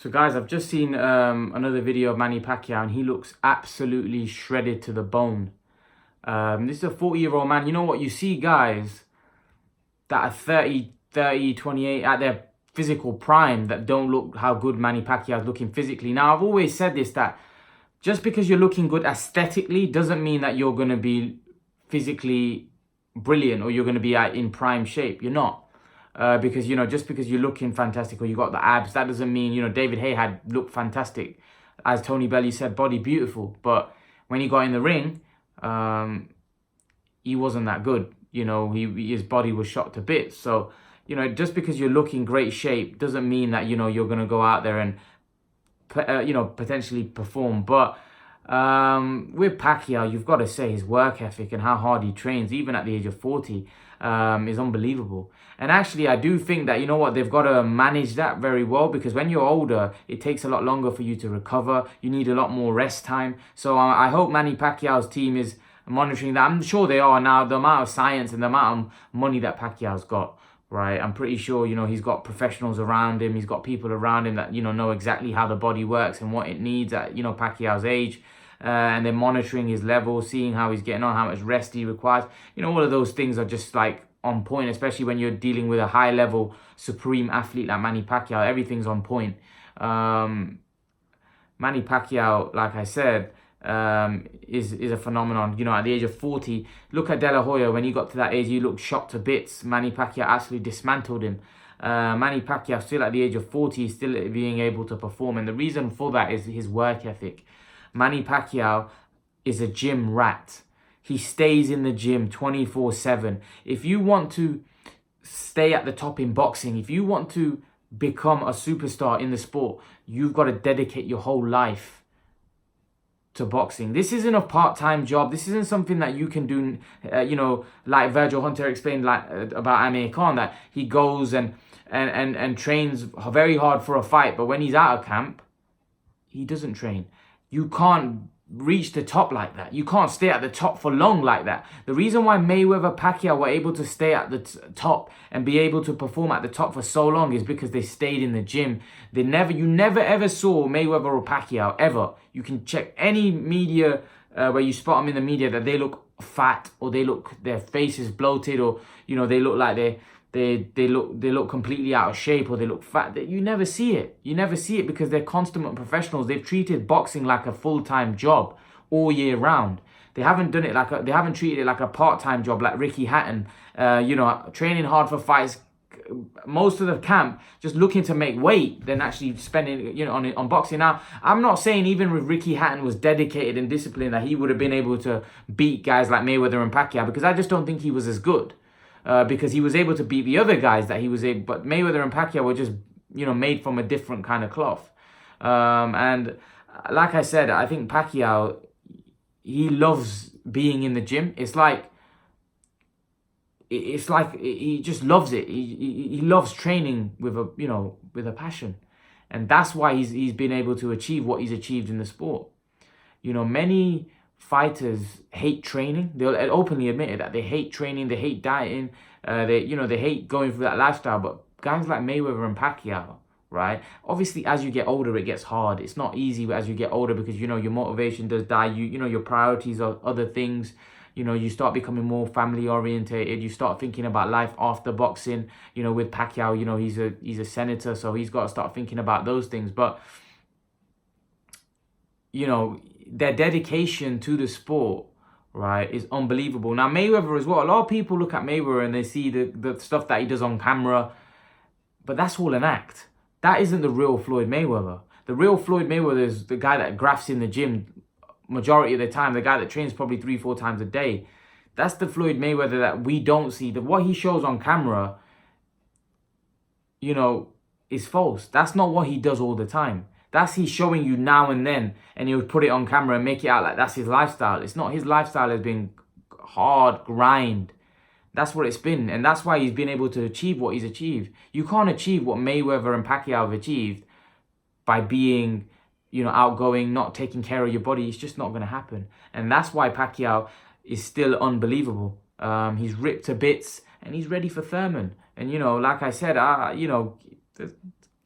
So guys, I've just seen another video of Manny Pacquiao, and he looks absolutely shredded to the bone. This is a 40-year-old man. You know what? You see guys that are 30, 28 at their physical prime that don't look how good Manny Pacquiao is looking physically. Now, I've always said this, that just because you're looking good aesthetically doesn't mean that you're going to be physically brilliant or you're going to be in prime shape. You're not. Because, just because you're looking fantastic or you got the abs, that doesn't mean, David Haye had looked fantastic. As Tony Bellew said, body beautiful. But when he got in the ring, he wasn't that good. His body was shot to bits. So, just because you're looking great shape doesn't mean that, you're going to go out there and, potentially perform. But with Pacquiao, you've got to say his work ethic and how hard he trains, even at the age of 40, is unbelievable. And actually, I do think that, they've got to manage that very well, because when you're older, it takes a lot longer for you to recover. You need a lot more rest time. So I hope Manny Pacquiao's team is monitoring that. I'm sure they are now. The amount of science and the amount of money that Pacquiao's got, right? I'm pretty sure, he's got professionals around him. He's got people around him that, know exactly how the body works and what it needs at, Pacquiao's age. And they're monitoring his levels, seeing how he's getting on, how much rest he requires. All of those things are just like on point, especially when you're dealing with a high level supreme athlete like Manny Pacquiao. Everything's on point. Manny Pacquiao, like I said, is a phenomenon. At the age of 40, look at De La Hoya. When he got to that age, he looked shot to bits. Manny Pacquiao absolutely dismantled him. Manny Pacquiao, still at the age of 40, is still being able to perform. And the reason for that is his work ethic. Manny Pacquiao is a gym rat. He stays in the gym 24/7. If you want to stay at the top in boxing, if you want to become a superstar in the sport, you've got to dedicate your whole life to boxing. This isn't a part-time job. This isn't something that you can do, like Virgil Hunter explained about Amir Khan, that he goes and trains very hard for a fight, but when he's out of camp, he doesn't train. You can't reach the top like that. You can't stay at the top for long like that. The reason why Mayweather, Pacquiao were able to stay at the top and be able to perform at the top for so long is because they stayed in the gym. You never ever saw Mayweather or Pacquiao ever. You can check any media where you spot them in the media that they look fat, or their face is bloated, or they look like they look completely out of shape, or they look fat. You never see it. You never see it because they're consummate professionals. They've treated boxing like a full-time job all year round. They haven't done it they haven't treated it like a part-time job like Ricky Hatton. Training hard for fights, most of the camp just looking to make weight than actually spending on boxing. Now, I'm not saying even if Ricky Hatton was dedicated and disciplined that he would have been able to beat guys like Mayweather and Pacquiao, because I just don't think he was as good. Because he was able to beat the other guys that he was able, but Mayweather and Pacquiao were just, made from a different kind of cloth. And like I said, I think Pacquiao, he loves being in the gym. It's like he just loves it. He loves training with a passion, and that's why he's been able to achieve what he's achieved in the sport. Many fighters hate training. They'll openly admit it, that they hate training, they hate dieting, they hate going through that lifestyle. But guys like Mayweather and Pacquiao, right? Obviously, as you get older, it gets hard. It's not easy as you get older, because your motivation does die. Your priorities are other things. You start becoming more family orientated. You start thinking about life after boxing. With Pacquiao, he's a senator, so he's got to start thinking about those things. But their dedication to the sport, right, is unbelievable. Now, Mayweather as well. A lot of people look at Mayweather and they see the stuff that he does on camera, but that's all an act. That isn't the real Floyd Mayweather. The real Floyd Mayweather is the guy that grafts in the gym majority of the time, the guy that trains probably 3-4 times a day. That's the Floyd Mayweather that we don't see. What he shows on camera, is false. That's not what he does all the time. He's showing you now and then, and he'll put it on camera and make it out like that's his lifestyle. It's not. His lifestyle has been hard grind. That's what it's been, and that's why he's been able to achieve what he's achieved. You can't achieve what Mayweather and Pacquiao have achieved by being, outgoing, not taking care of your body. It's just not going to happen, and that's why Pacquiao is still unbelievable. He's ripped to bits, and he's ready for Thurman. And like I said,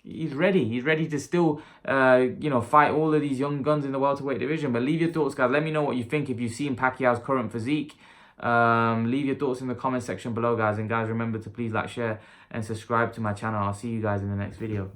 he's ready. He's ready to still, fight all of these young guns in the welterweight division. But leave your thoughts, guys. Let me know what you think if you've seen Pacquiao's current physique. Leave your thoughts in the comment section below, guys. And guys, remember to please like, share, and subscribe to my channel. I'll see you guys in the next video.